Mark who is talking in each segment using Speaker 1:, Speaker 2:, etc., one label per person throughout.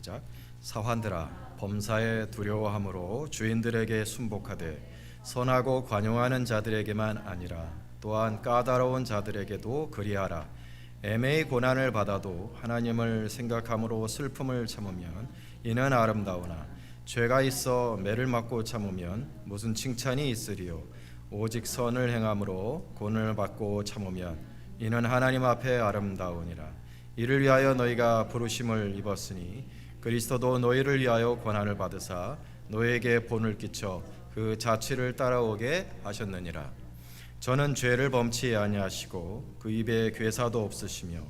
Speaker 1: 시작. 사환들아, 범사에 두려워함으로 주인들에게 순복하되 선하고 관용하는 자들에게만 아니라 또한 까다로운 자들에게도 그리하라. 애매히 고난을 받아도 하나님을 생각함으로 슬픔을 참으면 이는 아름다우나 죄가 있어 매를 맞고 참으면 무슨 칭찬이 있으리요. 오직 선을 행함으로 고난을 받고 참으면 이는 하나님 앞에 아름다우니라. 이를 위하여 너희가 부르심을 입었으니 그리스도도 너희를 위하여 고난을 받으사 너희에게 본을 끼쳐 그 자취를 따라오게 하셨느니라. 저는 죄를 범치 아니하시고 그 입에 괴사도 없으시며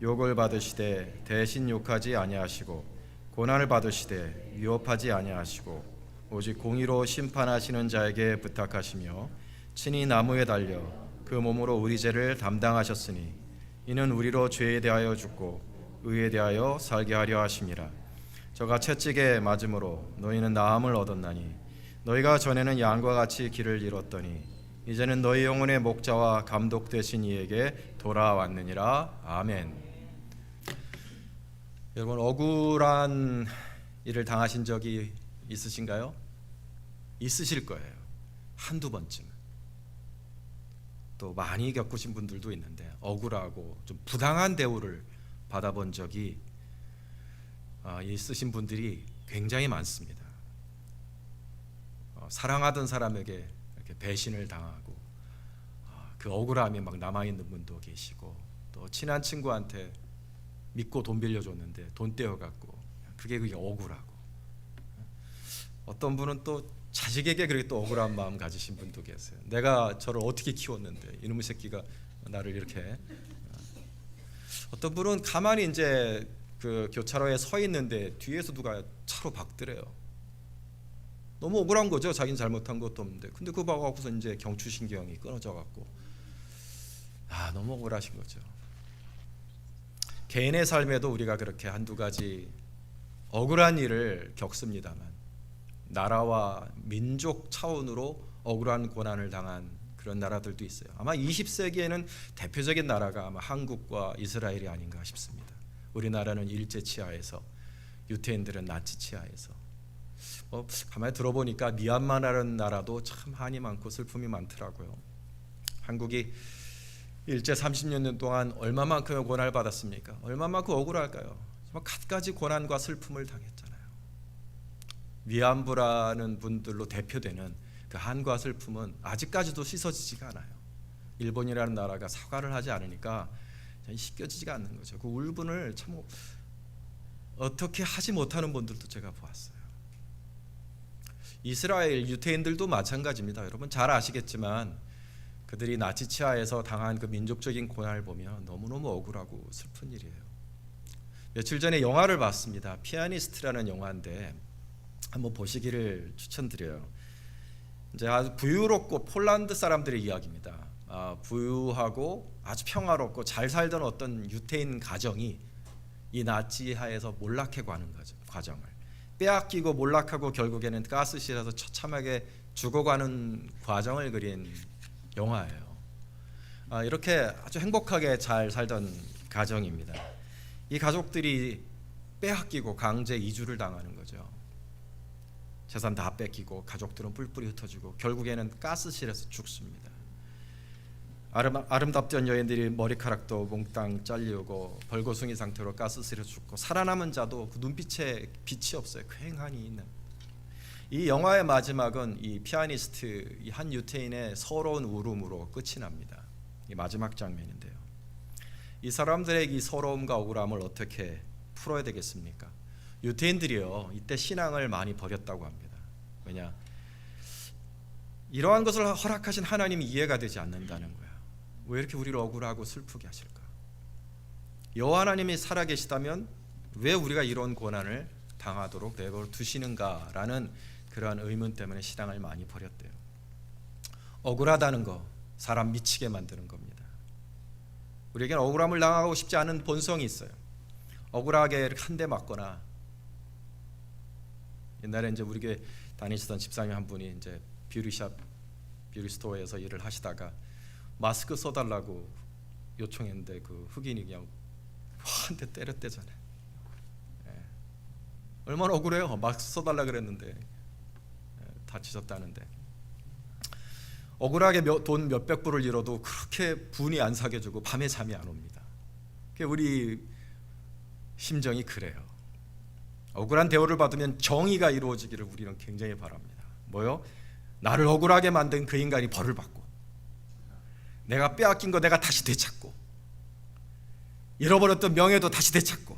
Speaker 1: 욕을 받으시되 대신 욕하지 아니하시고 고난을 받으시되 위협하지 아니하시고 오직 공의로 심판하시는 자에게 부탁하시며 친히 나무에 달려 그 몸으로 우리 죄를 담당하셨으니 이는 우리로 죄에 대하여 죽고 의에 대하여 살게 하려 하심이라. 저가 채찍에 맞음으로 너희는 나음을 얻었나니 너희가 전에는 양과 같이 길을 잃었더니 이제는 너희 영혼의 목자와 감독 되신 이에게 돌아왔느니라. 아멘. 여러분, 억울한 일을 당하신 적이 있으신가요? 있으실 거예요. 한두 번쯤은. 또 많이 겪으신 분들도 있는데 억울하고 좀 부당한 대우를 받아본 적이 있으신 분들이 굉장히 많습니다. 사랑하던 사람에게 이렇게 배신을 당하고 그 억울함이 막 남아있는 분도 계시고, 또 친한 친구한테 믿고 돈 빌려줬는데 돈 떼어갖고 그게 억울하고, 어떤 분은 또 자식에게 그렇게 또 억울한 마음 가지신 분도 계세요. 내가 저를 어떻게 키웠는데 이놈의 새끼가 나를 이렇게. 어떤 분은 가만히 이제 그 교차로에 서 있는데 뒤에서 누가 차로 박더래요. 너무 억울한 거죠. 자기는 잘못한 것도 없는데. 근데 그거 봐갖고서 이제 경추신경이 끊어져 갖고 너무 억울하신 거죠. 개인의 삶에도 우리가 그렇게 한두 가지 억울한 일을 겪습니다만, 나라와 민족 차원으로 억울한 고난을 당한 그런 나라들도 있어요. 아마 20세기에는 대표적인 나라가 아마 한국과 이스라엘이 아닌가 싶습니다. 우리나라는 일제 치하에서, 유태인들은 나치 치하에서. 가만히 들어보니까 미얀마라는 나라도 참 한이 많고 슬픔이 많더라고요. 한국이 일제 30년 동안 얼마만큼의 고난을 받았습니까? 얼마만큼 억울할까요? 정말 갖가지 고난과 슬픔을 당했잖아요. 위안부라는 분들로 대표되는 그 한과 슬픔은 아직까지도 씻어지지가 않아요. 일본이라는 나라가 사과를 하지 않으니까 씻겨지지가 않는 거죠. 그 울분을 참 어떻게 하지 못하는 분들도 제가 보았어요. 이스라엘 유태인들도 마찬가지입니다. 여러분 잘 아시겠지만 그들이 나치 치하에서 당한 그 민족적인 고난을 보면 너무너무 억울하고 슬픈 일이에요. 며칠 전에 영화를 봤습니다. 피아니스트라는 영화인데 한번 보시기를 추천드려요. 이제 아주 부유롭고 폴란드 사람들의 이야기입니다. 부유하고 아주 평화롭고 잘 살던 어떤 유태인 가정이 이 나치하에서 몰락해가는 과정을, 빼앗기고 몰락하고 결국에는 가스실에서 처참하게 죽어가는 과정을 그린 영화예요. 이렇게 아주 행복하게 잘 살던 가정입니다. 이 가족들이 빼앗기고 강제 이주를 당하는 거죠. 재산 다 뺏기고 가족들은 뿔뿔이 흩어지고 결국에는 가스실에서 죽습니다. 아름답던 여인들이 머리카락도 몽땅 잘리고 벌거숭이 상태로 가스실에서 죽고, 살아남은 자도 그 눈빛에 빛이 없어요. 쾌행하니 있는. 이 영화의 마지막은 이 피아니스트, 이 한 유태인의 서러운 울음으로 끝이 납니다. 이 마지막 장면인데요. 이 사람들의 이 서러움과 억울함을 어떻게 풀어야 되겠습니까? 유태인들이요, 이때 신앙을 많이 버렸다고 합니다. 왜냐? 이러한 것을 허락하신 하나님이 이해가 되지 않는다는 거야. 왜 이렇게 우리를 억울하고 슬프게 하실까? 여호와 하나님이 살아계시다면 왜 우리가 이런 고난을 당하도록 내버려 두시는가라는 그러한 의문 때문에 신앙을 많이 버렸대요. 억울하다는 거 사람 미치게 만드는 겁니다. 우리에게는 억울함을 당하고 싶지 않은 본성이 있어요. 억울하게 한 대 맞거나, 옛날에 이제 우리 교회 다니시던 집사님 한 분이 이제 뷰리스토어에서 일을 하시다가 마스크 써달라고 요청했는데 그 흑인이 그냥 한 대 때렸대잖아요. 얼마나 억울해요. 막 써달라 그랬는데 다치셨다는데. 억울하게 돈 몇백 불을 잃어도 그렇게 분이 안 사게 주고 밤에 잠이 안 옵니다. 우리 심정이 그래요. 억울한 대우를 받으면 정의가 이루어지기를 우리는 굉장히 바랍니다. 뭐요? 나를 억울하게 만든 그 인간이 벌을 받고, 내가 빼앗긴 거 내가 다시 되찾고, 잃어버렸던 명예도 다시 되찾고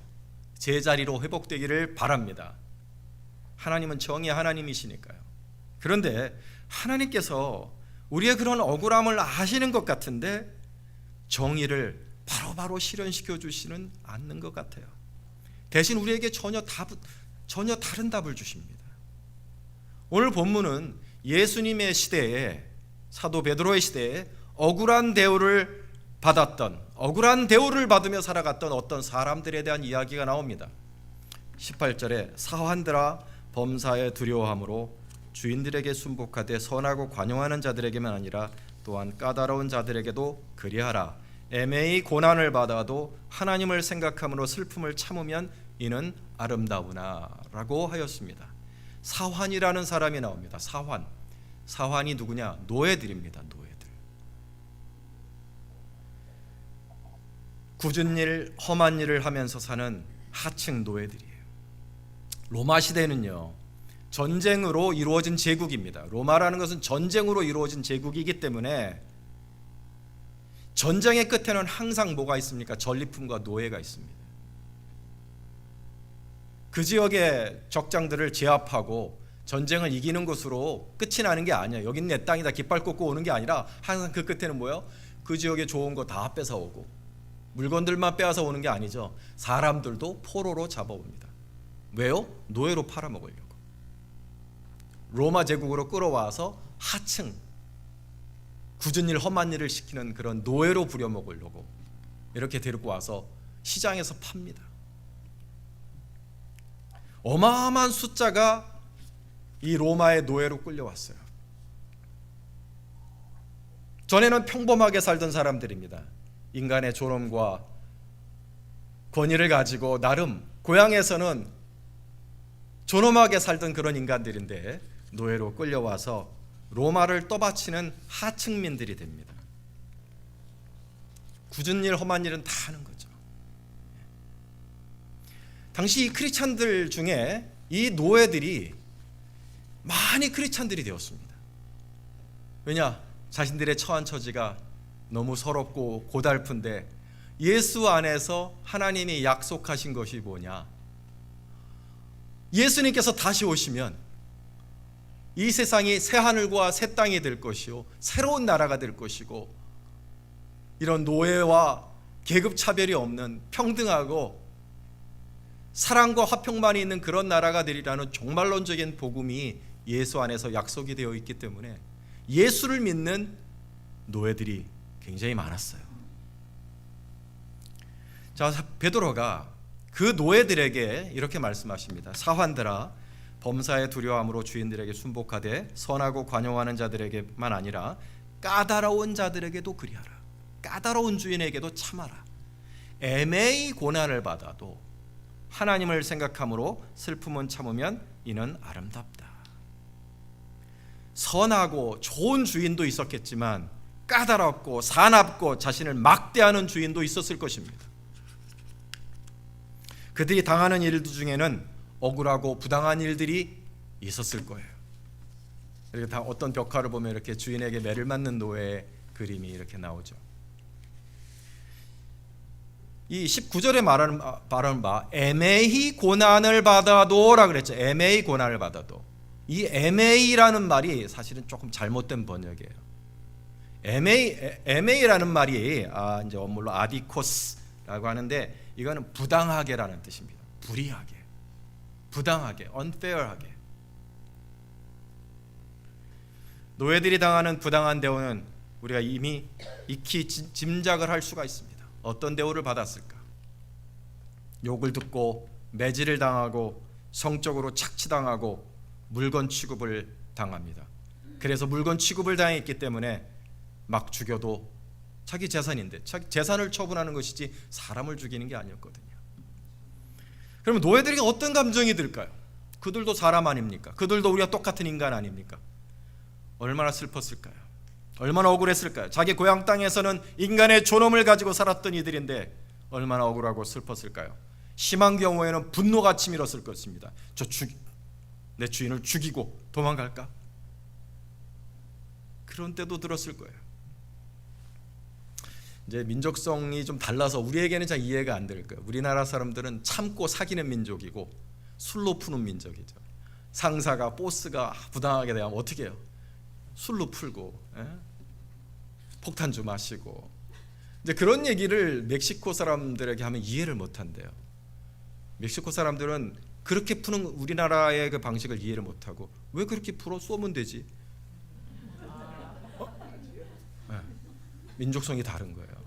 Speaker 1: 제자리로 회복되기를 바랍니다. 하나님은 정의의 하나님이시니까요. 그런데 하나님께서 우리의 그런 억울함을 아시는 것 같은데 정의를 바로바로 실현시켜 주시는 않는 것 같아요. 대신 우리에게 전혀 다른 답을 주십니다. 오늘 본문은 예수님의 시대에, 사도 베드로의 시대에 억울한 대우를 받으며 살아갔던 어떤 사람들에 대한 이야기가 나옵니다. 18절에 사환들아 범사에 두려워함으로 주인들에게 순복하되 선하고 관용하는 자들에게만 아니라 또한 까다로운 자들에게도 그리하라. 애매히 고난을 받아도 하나님을 생각함으로 슬픔을 참으면 이는 아름다우나 라고 하였습니다. 사환이라는 사람이 나옵니다. 사환이 누구냐? 노예들입니다. 노예들. 굳은 일, 험한 일을 하면서 사는 하층 노예들이에요. 로마 시대는요, 전쟁으로 이루어진 제국입니다. 로마라는 것은 전쟁으로 이루어진 제국이기 때문에 전쟁의 끝에는 항상 뭐가 있습니까? 전리품과 노예가 있습니다. 그 지역의 적장들을 제압하고 전쟁을 이기는 것으로 끝이 나는 게 아니에요. 여긴 내 땅이다 깃발 꽂고 오는 게 아니라 항상 그 끝에는 뭐예요? 그 지역에 좋은 거 다 뺏어오고 물건들만 빼앗아 오는 게 아니죠. 사람들도 포로로 잡아옵니다. 왜요? 노예로 팔아먹으려고. 로마 제국으로 끌어와서 하층, 굳은 일, 험한 일을 시키는 그런 노예로 부려먹으려고 이렇게 데리고 와서 시장에서 팝니다. 어마어마한 숫자가 이 로마의 노예로 끌려왔어요. 전에는 평범하게 살던 사람들입니다. 인간의 존엄과 권위를 가지고 나름 고향에서는 존엄하게 살던 그런 인간들인데 노예로 끌려와서 로마를 떠받치는 하층민들이 됩니다. 굳은 일, 험한 일은 다 하는 거죠. 당시 이 크리스찬들 중에 이 노예들이 많이 크리스찬들이 되었습니다. 왜냐? 자신들의 처한 처지가 너무 서럽고 고달픈데 예수 안에서 하나님이 약속하신 것이 뭐냐? 예수님께서 다시 오시면 이 세상이 새 하늘과 새 땅이 될 것이요 새로운 나라가 될 것이고 이런 노예와 계급 차별이 없는 평등하고 사랑과 화평만이 있는 그런 나라가 되리라는 종말론적인 복음이 예수 안에서 약속이 되어 있기 때문에 예수를 믿는 노예들이 굉장히 많았어요. 자, 베드로가 그 노예들에게 이렇게 말씀하십니다. 사환들아 범사에 두려워함으로 주인들에게 순복하되 선하고 관용하는 자들에게만 아니라 까다로운 자들에게도 그리하라. 까다로운 주인에게도 참아라. 애매히 고난을 받아도 하나님을 생각함으로 슬픔은 참으면 이는 아름답다. 선하고 좋은 주인도 있었겠지만 까다롭고 사납고 자신을 막대하는 주인도 있었을 것입니다. 그들이 당하는 일 중에는 억울하고 부당한 일들이 있었을 거예요. 이렇게 다 어떤 벽화를 보면 이렇게 주인에게 매를 맞는 노예의 그림이 이렇게 나오죠. 이 19절에 말하는 바 애매히 고난을 받아도라 그랬죠. 애매히 고난을 받아도. 이 애매히라는 말이 사실은 조금 잘못된 번역이에요. 애매히라는 말이 이제 원문로 아디코스라고 하는데 이거는 부당하게라는 뜻입니다. 불이하게, 부당하게, unfair하게. 노예들이 당하는 부당한 대우는 우리가 이미 익히 짐작을 할 수가 있습니다. 어떤 대우를 받았을까? 욕을 듣고 매질을 당하고 성적으로 착취당하고 물건 취급을 당합니다. 그래서 물건 취급을 당했기 때문에 막 죽여도 자기 재산인데 자기 재산을 처분하는 것이지 사람을 죽이는 게 아니었거든요. 그러면 노예들에게 어떤 감정이 들까요? 그들도 사람 아닙니까? 그들도 우리가 똑같은 인간 아닙니까? 얼마나 슬펐을까요? 얼마나 억울했을까요? 자기 고향 땅에서는 인간의 존엄을 가지고 살았던 이들인데 얼마나 억울하고 슬펐을까요? 심한 경우에는 분노가 치밀었을 것입니다. 내 주인을 죽이고 도망갈까? 그런 때도 들었을 거예요. 이제 민족성이 좀 달라서 우리에게는 잘 이해가 안 될 거예요. 우리나라 사람들은 참고 사귀는 민족이고 술로 푸는 민족이죠. 상사가 보스가 부당하게 되면 어떻게 해요? 술로 풀고 폭탄주 마시고. 이제 그런 얘기를 멕시코 사람들에게 하면 이해를 못 한대요. 멕시코 사람들은 그렇게 푸는 우리나라의 그 방식을 이해를 못 하고 왜 그렇게 풀어? 쏘면 되지. 민족성이 다른 거예요.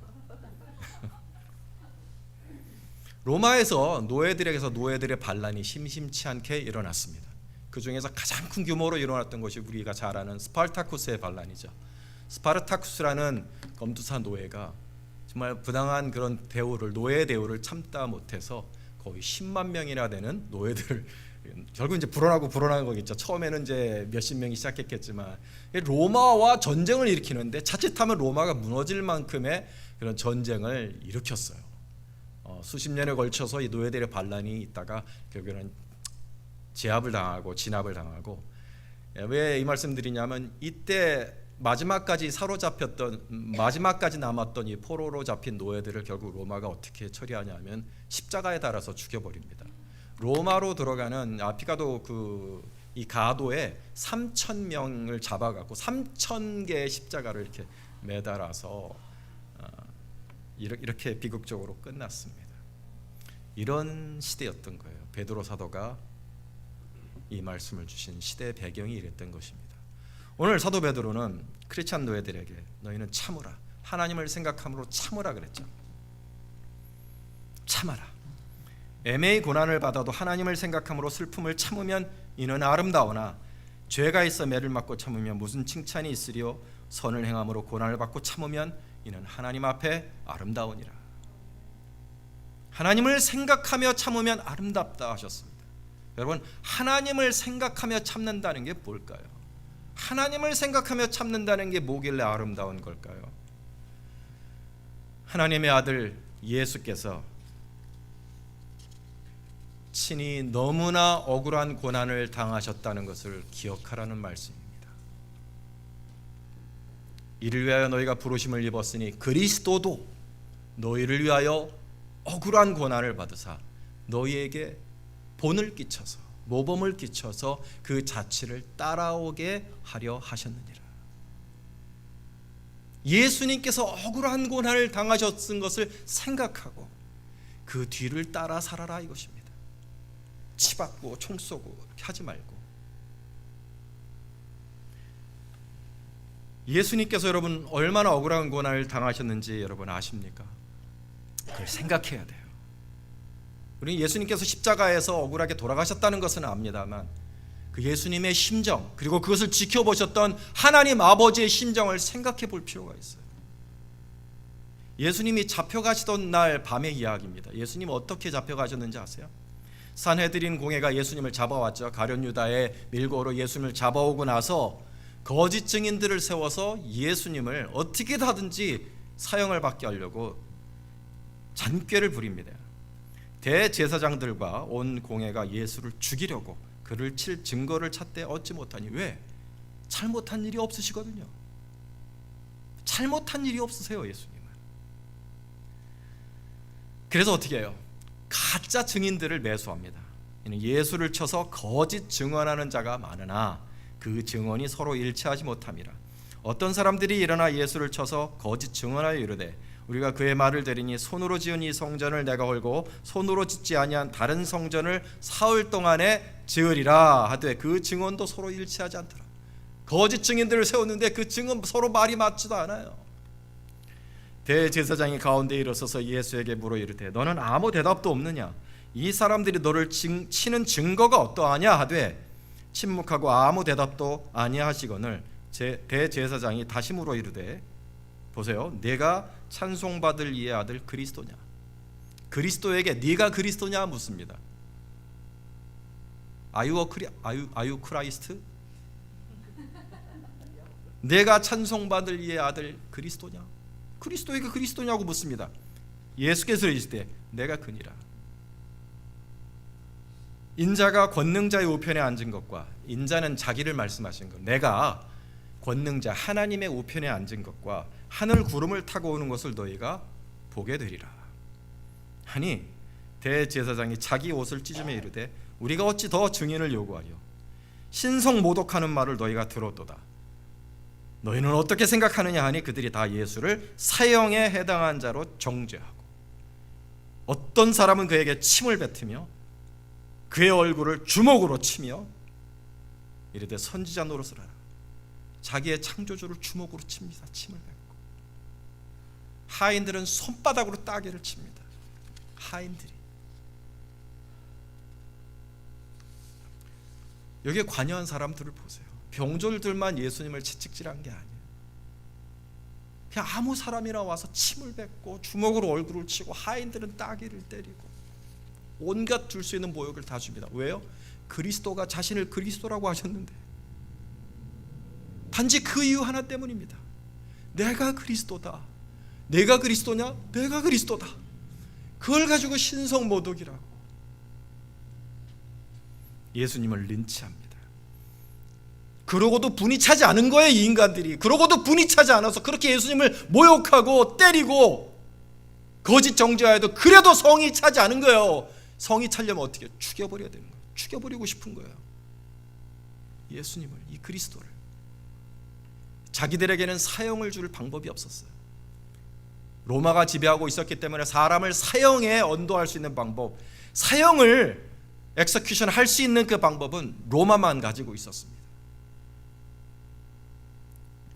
Speaker 1: 로마에서 노예들의 반란이 심심치 않게 일어났습니다. 그 중에서 가장 큰 규모로 일어났던 것이 우리가 잘 아는 스파르타쿠스의 반란이죠. 스파르타쿠스라는 검투사 노예가 정말 부당한 그런 노예 대우를 참다 못해서 거의 10만 명이나 되는 노예들을 결국 이제 불어나는 거겠죠. 처음에는 이제 몇십 명이 시작했겠지만 로마와 전쟁을 일으키는데 자칫하면 로마가 무너질 만큼의 그런 전쟁을 일으켰어요. 수십 년에 걸쳐서 이 노예들의 반란이 있다가 결국에는 제압을 당하고 진압을 당하고. 왜 이 말씀드리냐면 이때 마지막까지 남았던 이 포로로 잡힌 노예들을 결국 로마가 어떻게 처리하냐면 십자가에 달아서 죽여버립니다. 로마로 들어가는 아피가도 이 가도에 3,000명을 잡아갖고 3,000개의 십자가를 이렇게 매달아서 이렇게 비극적으로 끝났습니다. 이런 시대였던 거예요. 베드로 사도가 이 말씀을 주신 시대의 배경이 이랬던 것입니다. 오늘 사도 베드로는 크리스찬 노예들에게 너희는 참으라, 하나님을 생각함으로 참으라 그랬죠. 참아라. 애매히 고난을 받아도 하나님을 생각함으로 슬픔을 참으면 이는 아름다우나 죄가 있어 매를 맞고 참으면 무슨 칭찬이 있으리요? 선을 행함으로 고난을 받고 참으면 이는 하나님 앞에 아름다우니라. 하나님을 생각하며 참으면 아름답다 하셨습니다. 여러분, 하나님을 생각하며 참는다는 게 뭘까요? 하나님을 생각하며 참는다는 게 뭐길래 아름다운 걸까요? 하나님의 아들 예수께서 친히 너무나 억울한 고난을 당하셨다는 것을 기억하라는 말씀입니다. 이를 위하여 너희가 부르심을 입었으니 그리스도도 너희를 위하여 억울한 고난을 받으사 너희에게 본을 끼쳐서 모범을 끼쳐서 그 자취를 따라오게 하려 하셨느니라. 예수님께서 억울한 고난을 당하셨은 것을 생각하고 그 뒤를 따라 살아라 이것입니다. 치받고 총 쏘고 이렇게 하지 말고. 예수님께서 여러분 얼마나 억울한 고난을 당하셨는지 여러분 아십니까? 그걸 생각해야 돼요. 우리 예수님께서 십자가에서 억울하게 돌아가셨다는 것은 압니다만 그 예수님의 심정 그리고 그것을 지켜보셨던 하나님 아버지의 심정을 생각해 볼 필요가 있어요. 예수님이 잡혀가시던 날 밤의 이야기입니다. 예수님 어떻게 잡혀가셨는지 아세요? 산헤드린 공회가 예수님을 잡아왔죠. 가룟 유다의 밀고로 예수님을 잡아오고 나서 거짓 증인들을 세워서 예수님을 어떻게 하든지 사형을 받게 하려고 잔꾀를 부립니다. 대제사장들과 온 공회가 예수를 죽이려고 그를 칠 증거를 찾되 얻지 못하니. 왜? 잘못한 일이 없으시거든요. 잘못한 일이 없으세요 예수님은. 그래서 어떻게 해요? 가짜 증인들을 매수합니다. 예수를 쳐서 거짓 증언하는 자가 많으나 그 증언이 서로 일치하지 못함이라. 어떤 사람들이 일어나 예수를 쳐서 거짓 증언하여 이르되 우리가 그의 말을 들으니 손으로 지은 이 성전을 내가 헐고 손으로 짓지 아니한 다른 성전을 사흘 동안에 지으리라 하되 그 증언도 서로 일치하지 않더라. 거짓 증인들을 세웠는데 그 증언 서로 말이 맞지도 않아요. 대제사장이 가운데 일어서서 예수에게 물어 이르되 너는 아무 대답도 없느냐? 이 사람들이 너를 치는 증거가 어떠하냐 하되 침묵하고 아무 대답도 아니하시거늘 대제사장이 다시 물어 이르되 보세요. 내가 찬송받을 이의 아들 그리스도냐? 그리스도에게 네가 그리스도냐 묻습니다. 아유 크라이스트? 내가 찬송받을 이의 아들 그리스도냐? 그리스도에게 그리스도냐고 묻습니다. 예수께서 이르실 때 내가 그니라. 인자가 권능자의 우편에 앉은 것과, 인자는 자기를 말씀하신 것, 내가 권능자 하나님의 우편에 앉은 것과 하늘 구름을 타고 오는 것을 너희가 보게 되리라. 아니 대제사장이 자기 옷을 찢으며 이르되 우리가 어찌 더 증인을 요구하려? 신성 모독하는 말을 너희가 들었도다. 너희는 어떻게 생각하느냐 하니 그들이 다 예수를 사형에 해당한 자로 정죄하고, 어떤 사람은 그에게 침을 뱉으며 그의 얼굴을 주먹으로 치며 이르되 선지자 노릇을 하라. 자기의 창조주를 주먹으로 칩니다. 침을 뱉고. 하인들은 손바닥으로 따개를 칩니다. 하인들이. 여기에 관여한 사람들을 보세요. 병졸들만 예수님을 채찍질한 게 아니에요. 그냥 아무 사람이나 와서 침을 뱉고 주먹으로 얼굴을 치고 하인들은 따귀를 때리고 온갖 줄 수 있는 모욕을 다 줍니다. 왜요? 그리스도가 자신을 그리스도라고 하셨는데. 단지 그 이유 하나 때문입니다. 내가 그리스도다. 내가 그리스도냐? 내가 그리스도다. 그걸 가지고 신성모독이라고 예수님을 린치합니다. 그러고도 분이 차지 않은 거예요. 이 인간들이. 그러고도 분이 차지 않아서 그렇게 예수님을 모욕하고 때리고 거짓 정죄하여도 그래도 성이 차지 않은 거예요. 성이 차려면 어떻게 해요? 죽여버려야 되는 거예요. 죽여버리고 싶은 거예요. 예수님을, 이 그리스도를. 자기들에게는 사형을 줄 방법이 없었어요. 로마가 지배하고 있었기 때문에 사람을 사형에 언도할 수 있는 방법, 사형을 엑서큐션 할 수 있는 그 방법은 로마만 가지고 있었습니다.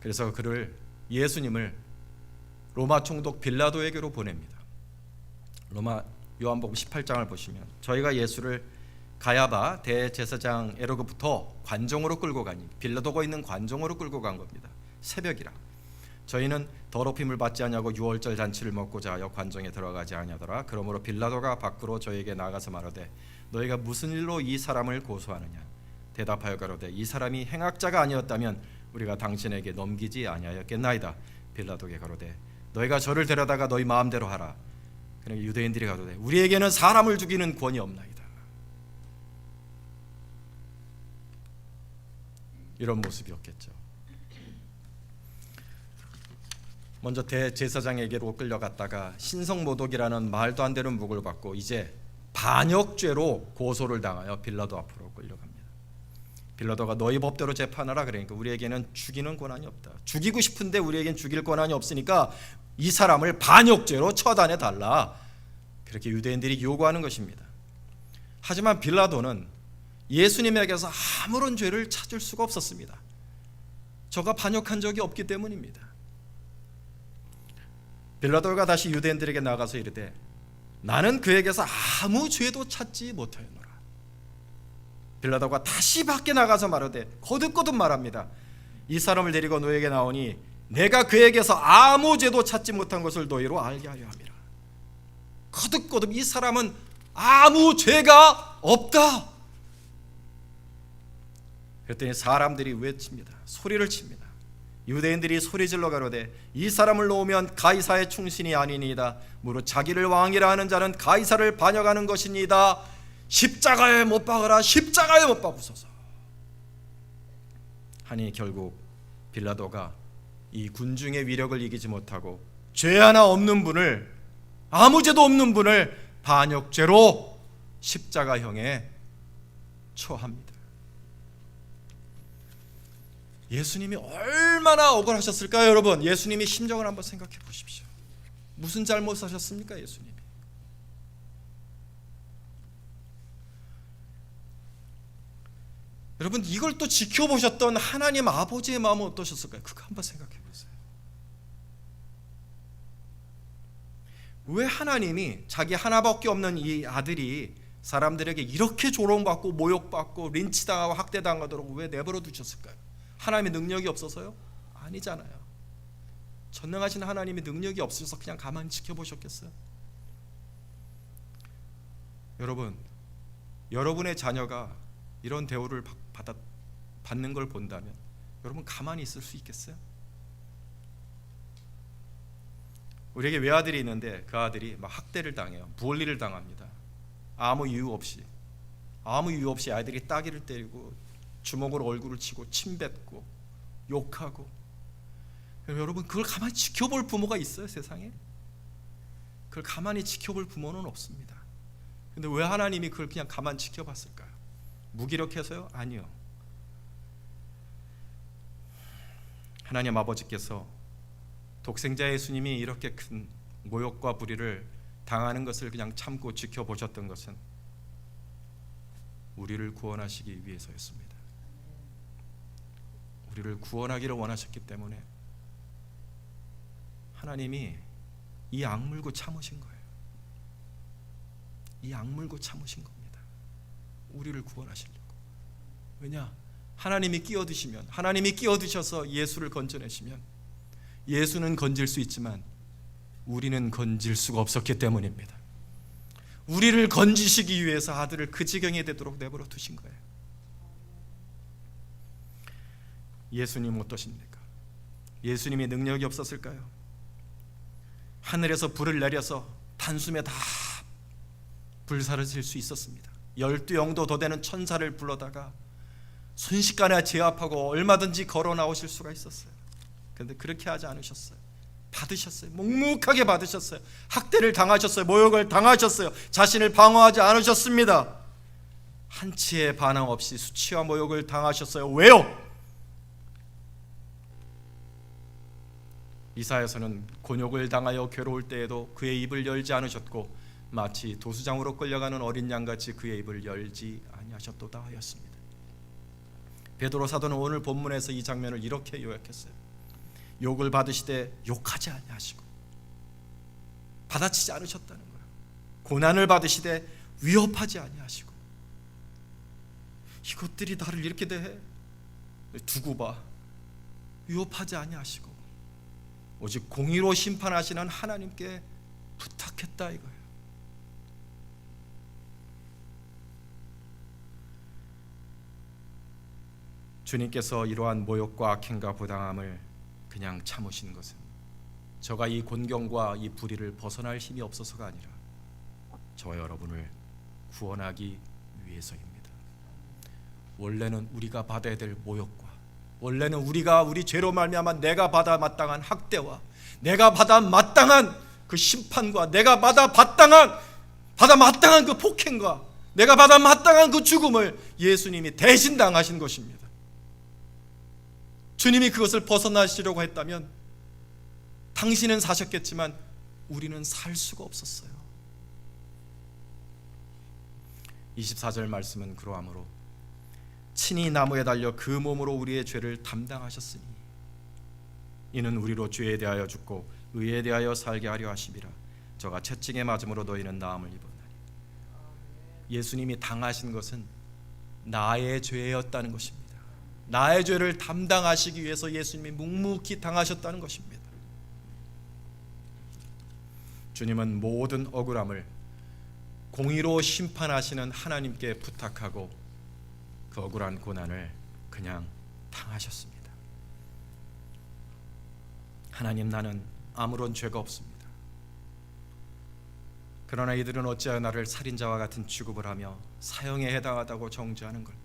Speaker 1: 그래서 예수님을 로마 총독 빌라도에게로 보냅니다. 로마 요한복음 18장을 보시면 저희가 예수를 가야바 대제사장 에로부터 관정으로 끌고 가니, 빌라도가 있는 관정으로 끌고 간 겁니다. 새벽이라. 저희는 더럽힘을 받지 아니하고 유월절 잔치를 먹고자 하여 관정에 들어가지 아니하더라. 그러므로 빌라도가 밖으로 저에게 나가서 말하되 너희가 무슨 일로 이 사람을 고소하느냐? 대답하여 가로되 이 사람이 행악자가 아니었다면 우리가 당신에게 넘기지 아니하였겠나이다. 빌라도에게 가로되 너희가 저를 데려다가 너희 마음대로 하라. 그러니까 유대인들이 가로되 우리에게는 사람을 죽이는 권이 없나이다. 이런 모습이었겠죠. 먼저 대제사장에게로 끌려갔다가 신성모독이라는 말도 안 되는 묵을 받고 이제 반역죄로 고소를 당하여 빌라도 앞으로 끌려갑니다. 빌라도가 너희 법대로 재판하라. 그러니까 우리에게는 죽이는 권한이 없다. 죽이고 싶은데 우리에겐 죽일 권한이 없으니까 이 사람을 반역죄로 처단해 달라. 그렇게 유대인들이 요구하는 것입니다. 하지만 빌라도는 예수님에게서 아무런 죄를 찾을 수가 없었습니다. 저가 반역한 적이 없기 때문입니다. 빌라도가 다시 유대인들에게 나가서 이르되 나는 그에게서 아무 죄도 찾지 못하였노라. 빌라도가 다시 밖에 나가서 말하되 거듭거듭 말합니다. 이 사람을 데리고 너에게 나오니 내가 그에게서 아무 죄도 찾지 못한 것을 너희로 알게 하려 함이라. 거듭거듭 이 사람은 아무 죄가 없다. 그랬더니 사람들이 외칩니다. 소리를 칩니다. 유대인들이 소리질러 가로되 이 사람을 놓으면 가이사의 충신이 아니니이다. 무릇 자기를 왕이라 하는 자는 가이사를 반역하는 것이니이다. 십자가에 못 박으라. 십자가에 못 박으소서. 하니 결국 빌라도가 이 군중의 위력을 이기지 못하고 죄 하나 없는 분을, 아무 죄도 없는 분을 반역죄로 십자가형에 처합니다. 예수님이 얼마나 억울하셨을까요, 여러분? 예수님이 심정을 한번 생각해 보십시오. 무슨 잘못하셨습니까, 예수님이? 여러분, 이걸 또 지켜보셨던 하나님 아버지의 마음은 어떠셨을까요? 그거 한번 생각해 보세요. 왜 하나님이 자기 하나밖에 없는 이 아들이 사람들에게 이렇게 조롱받고 모욕받고 린치당하고 학대당하도록 왜 내버려 두셨을까요? 하나님의 능력이 없어서요? 아니잖아요. 전능하신 하나님의 능력이 없어서 그냥 가만히 지켜보셨겠어요? 여러분, 여러분의 자녀가 이런 대우를 받는 걸 본다면 여러분 가만히 있을 수 있겠어요? 우리에게 외아들이 있는데 그 아들이 막 학대를 당해요. 부얼리를 당합니다. 아무 이유 없이 아이들이 따귀를 때리고 주먹으로 얼굴을 치고 침 뱉고 욕하고. 여러분, 그걸 가만히 지켜볼 부모가 있어요, 세상에? 그걸 가만히 지켜볼 부모는 없습니다. 근데 왜 하나님이 그걸 그냥 가만히 지켜봤을까요? 무기력해서요? 아니요. 하나님 아버지께서 독생자 예수님이 이렇게 큰 모욕과 불의를 당하는 것을 그냥 참고 지켜보셨던 것은 우리를 구원하시기 위해서였습니다. 우리를 구원하기를 원하셨기 때문에 하나님이 이 악물고 참으신 거예요. 이 악물고 참으신 겁니다. 우리를 구원하시려고. 왜냐? 하나님이 끼어드시면, 하나님이 끼어드셔서 예수를 건져내시면 예수는 건질 수 있지만 우리는 건질 수가 없었기 때문입니다. 우리를 건지시기 위해서 아들을 그 지경에 되도록 내버려 두신 거예요. 예수님 어떠십니까? 예수님이 능력이 없었을까요? 하늘에서 불을 내려서 단숨에 다 불사르질 수 있었습니다. 12영도 더 되는 천사를 불러다가 순식간에 제압하고 얼마든지 걸어 나오실 수가 있었어요. 그런데 그렇게 하지 않으셨어요. 받으셨어요. 묵묵하게 받으셨어요. 학대를 당하셨어요. 모욕을 당하셨어요. 자신을 방어하지 않으셨습니다. 한치의 반항 없이 수치와 모욕을 당하셨어요. 왜요? 이사야서는 곤욕을 당하여 괴로울 때에도 그의 입을 열지 않으셨고 마치 도수장으로 끌려가는 어린 양같이 그의 입을 열지 아니하셨도다 하였습니다. 베드로 사도는 오늘 본문에서 이 장면을 이렇게 요약했어요. 욕을 받으시되 욕하지 아니하시고 받아치지 않으셨다는 거예요. 고난을 받으시되 위협하지 아니하시고. 이것들이 나를 이렇게 대해? 두고 봐. 위협하지 아니하시고 오직 공의로 심판하시는 하나님께 부탁했다 이거예요. 주님께서 이러한 모욕과 악행과 부당함을 그냥 참으신 것은 저가 이 곤경과 이 불의를 벗어날 힘이 없어서가 아니라 저와 여러분을 구원하기 위해서입니다. 원래는 우리가 받아야 될 모욕과, 원래는 우리가 우리 죄로 말미암아 내가 받아 마땅한 학대와 내가 받아 마땅한 그 심판과 내가 받아 마땅한 그 폭행과 내가 받아 마땅한 그 죽음을 예수님이 대신 당하신 것입니다. 주님이 그것을 벗어나시려고 했다면 당신은 사셨겠지만 우리는 살 수가 없었어요. 24절 말씀은 그러하므로 친히 나무에 달려 그 몸으로 우리의 죄를 담당하셨으니 이는 우리로 죄에 대하여 죽고 의에 대하여 살게 하려 하심이라. 저가 채찍에 맞음으로 너희는 나음을 입었나니. 예수님이 당하신 것은 나의 죄였다는 것입니다. 나의 죄를 담당하시기 위해서 예수님이 묵묵히 당하셨다는 것입니다. 주님은 모든 억울함을 공의로 심판하시는 하나님께 부탁하고 그 억울한 고난을 그냥 당하셨습니다. 하나님, 나는 아무런 죄가 없습니다. 그러나 이들은 어찌하여 나를 살인자와 같은 취급을 하며 사형에 해당하다고 정죄하는 걸까요?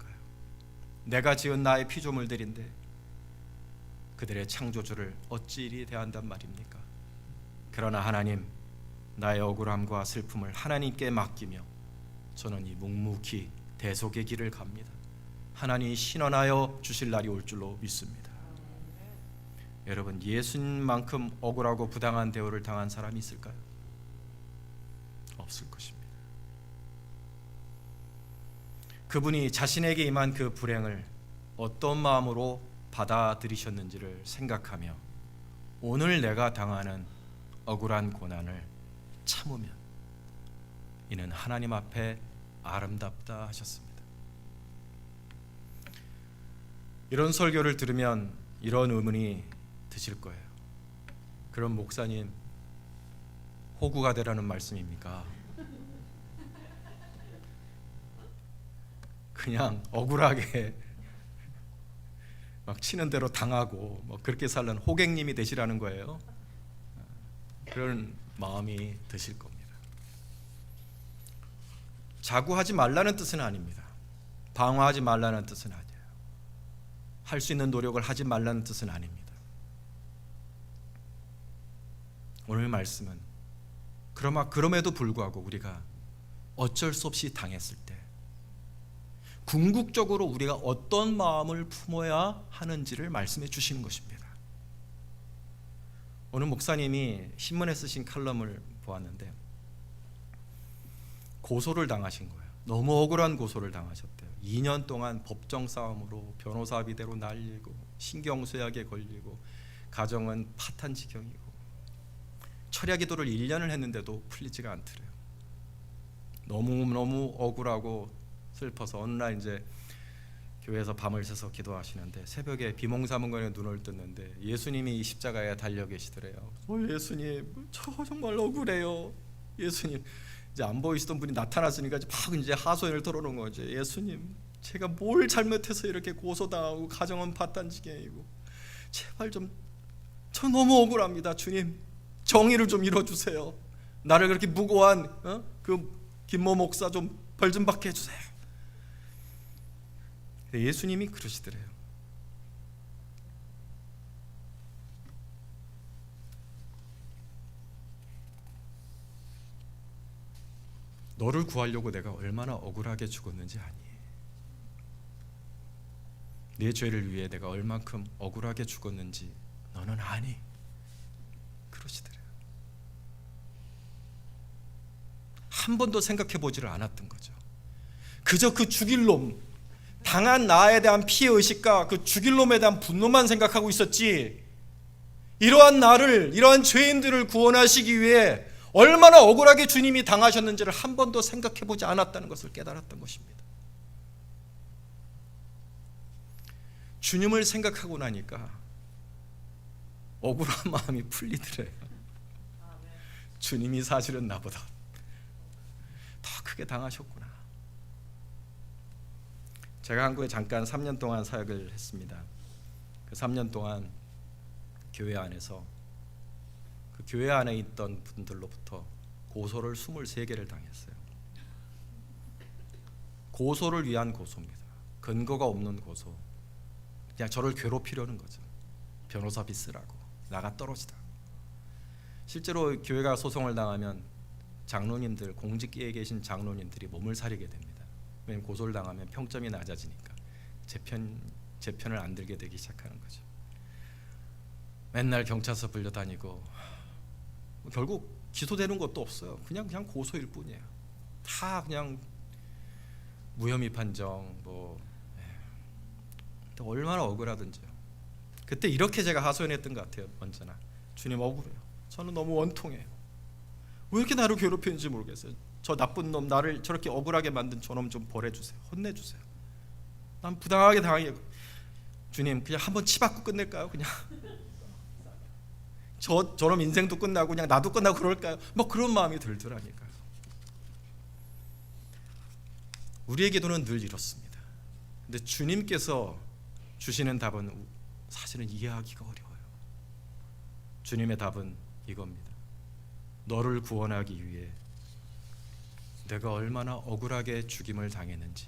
Speaker 1: 내가 지은 나의 피조물들인데 그들의 창조주를 어찌 이리 대한단 말입니까? 그러나 하나님, 나의 억울함과 슬픔을 하나님께 맡기며 저는 이 묵묵히 대속의 길을 갑니다. 하나님이 신원하여 주실 날이 올 줄로 믿습니다. 여러분, 예수님만큼 억울하고 부당한 대우를 당한 사람이 있을까요? 없을 것입니다. 그분이 자신에게 임한 그 불행을 어떤 마음으로 받아들이셨는지를 생각하며 오늘 내가 당하는 억울한 고난을 참으면 이는 하나님 앞에 아름답다 하셨습니다. 이런 설교를 들으면 이런 의문이 드실 거예요. 그럼 목사님, 호구가 되라는 말씀입니까? 그냥 억울하게 막 치는 대로 당하고 뭐 그렇게 살는 호객님이 되시라는 거예요. 그런 마음이 드실 겁니다. 자구하지 말라는 뜻은 아닙니다. 방어하지 말라는 뜻은 아니에요. 할 수 있는 노력을 하지 말라는 뜻은 아닙니다. 오늘 말씀은 그럼에도 불구하고 우리가 어쩔 수 없이 당했을 때 궁극적으로 우리가 어떤 마음을 품어야 하는지를 말씀해 주시는 것입니다. 오늘 목사님이 신문에 쓰신 칼럼을 보았는데 고소를 당하신 거예요. 너무 억울한 고소를 당하셨대요. 2년 동안 법정 싸움으로 변호사비대로 날리고 신경쇠약에 걸리고 가정은 파탄 지경이고 철야 기도를 1년을 했는데도 풀리지가 않더래요. 너무 억울하고 슬퍼서 어느 날 이제 교회에서 밤을 새서 기도하시는데 새벽에 비몽사몽간에 눈을 떴는데 예수님이 이 십자가에 달려 계시더래요. 예수님, 저 정말 억울해요. 예수님, 이제 안 보이시던 분이 나타났으니까 막 이제 하소연을 털어놓은 거죠. 예수님, 제가 뭘 잘못해서 이렇게 고소당하고 가정은 파탄지경이고 제발 저 너무 억울합니다. 주님, 정의를 좀 이뤄주세요. 나를 그렇게 무고한 그 김모 목사 좀 벌 좀 받게 해주세요. 예수님이 그러시더래요. 너를 구하려고 내가 얼마나 억울하게 죽었는지 아니? 내 죄를 위해 내가 얼만큼 억울하게 죽었는지 너는 아니? 그러시더래요. 한 번도 생각해 보지를 않았던 거죠. 그저 그 죽일 놈, 당한 나에 대한 피해의식과 그 죽일 놈에 대한 분노만 생각하고 있었지, 이러한 나를, 이러한 죄인들을 구원하시기 위해 얼마나 억울하게 주님이 당하셨는지를 한 번도 생각해 보지 않았다는 것을 깨달았던 것입니다. 주님을 생각하고 나니까 억울한 마음이 풀리더래요. 주님이 사실은 나보다 더 크게 당하셨구나. 제가 한국에 잠깐 3년 동안 사역을 했습니다. 그 3년 동안 교회 안에서 그 교회 안에 있던 분들로부터 고소를 23개를 당했어요. 고소를 위한 고소입니다. 근거가 없는 고소. 그냥 저를 괴롭히려는 거죠. 변호사비 쓰라고, 나가 떨어지다. 실제로 교회가 소송을 당하면 장로님들, 공직기에 계신 장로님들이 몸을 사리게 됩니다. 왜냐하면 고소를 당하면 평점이 낮아지니까 제 편을 안 들게 되기 시작하는 거죠. 맨날 경찰서 불려다니고 결국 기소되는 것도 없어요. 그냥 고소일 뿐이에요. 다 그냥 무혐의 판정, 얼마나 억울하든지요. 그때 이렇게 제가 하소연했던 것 같아요. 언제나 주님, 억울해요. 저는 너무 원통해요. 왜 이렇게 나를 괴롭히는지 모르겠어요. 저 나쁜 놈, 나를 저렇게 억울하게 만든 저놈 좀 벌해주세요. 혼내주세요. 난 부당하게 당하게. 주님, 그냥 한번 치받고 끝낼까요? 그냥 저놈 인생도 끝나고 그냥 나도 끝나고 그럴까요? 그런 마음이 들더라니까요. 우리의 기도는 늘 이렇습니다. 근데 주님께서 주시는 답은 사실은 이해하기가 어려워요. 주님의 답은 이겁니다. 너를 구원하기 위해 내가 얼마나 억울하게 죽임을 당했는지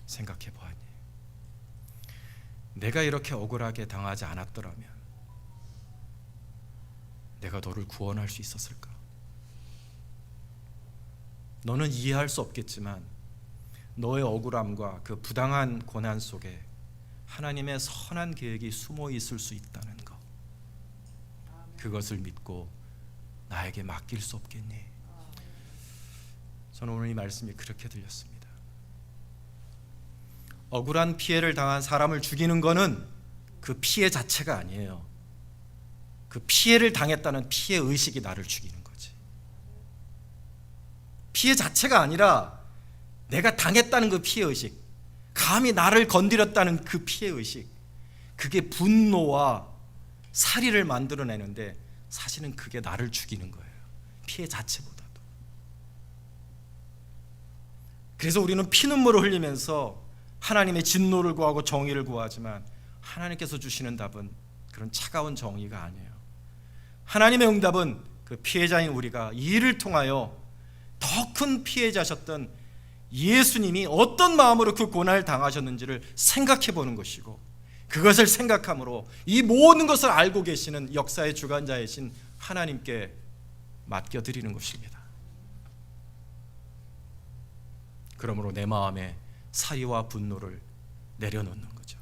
Speaker 1: 생각해 보아니, 내가 이렇게 억울하게 당하지 않았더라면 내가 너를 구원할 수 있었을까? 너는 이해할 수 없겠지만 너의 억울함과 그 부당한 고난 속에 하나님의 선한 계획이 숨어 있을 수 있다는 것, 그것을 믿고 나에게 맡길 수 없겠니? 저는 오늘 이 말씀이 그렇게 들렸습니다. 억울한 피해를 당한 사람을 죽이는 것은 그 피해 자체가 아니에요. 그 피해를 당했다는 피해 의식이 나를 죽이는 거지. 피해 자체가 아니라 내가 당했다는 그 피해 의식, 감히 나를 건드렸다는 그 피해 의식, 그게 분노와 살의를 만들어내는데 사실은 그게 나를 죽이는 거예요. 피해 자체보다도. 그래서 우리는 피눈물을 흘리면서 하나님의 진노를 구하고 정의를 구하지만 하나님께서 주시는 답은 그런 차가운 정의가 아니에요. 하나님의 응답은 그 피해자인 우리가 이 일을 통하여 더 큰 피해자셨던 예수님이 어떤 마음으로 그 고난을 당하셨는지를 생각해 보는 것이고, 그것을 생각함으로 이 모든 것을 알고 계시는 역사의 주관자이신 하나님께 맡겨드리는 것입니다. 그러므로 내 마음에 사리와 분노를 내려놓는 거죠.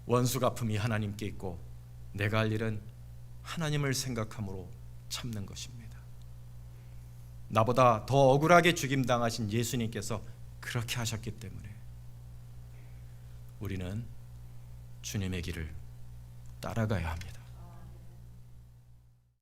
Speaker 1: 원수 갚음이 하나님께 있고 내가 할 일은 하나님을 생각함으로 참는 것입니다. 나보다 더 억울하게 죽임당하신 예수님께서 그렇게 하셨기 때문에 우리는 주님의 길을 따라가야 합니다.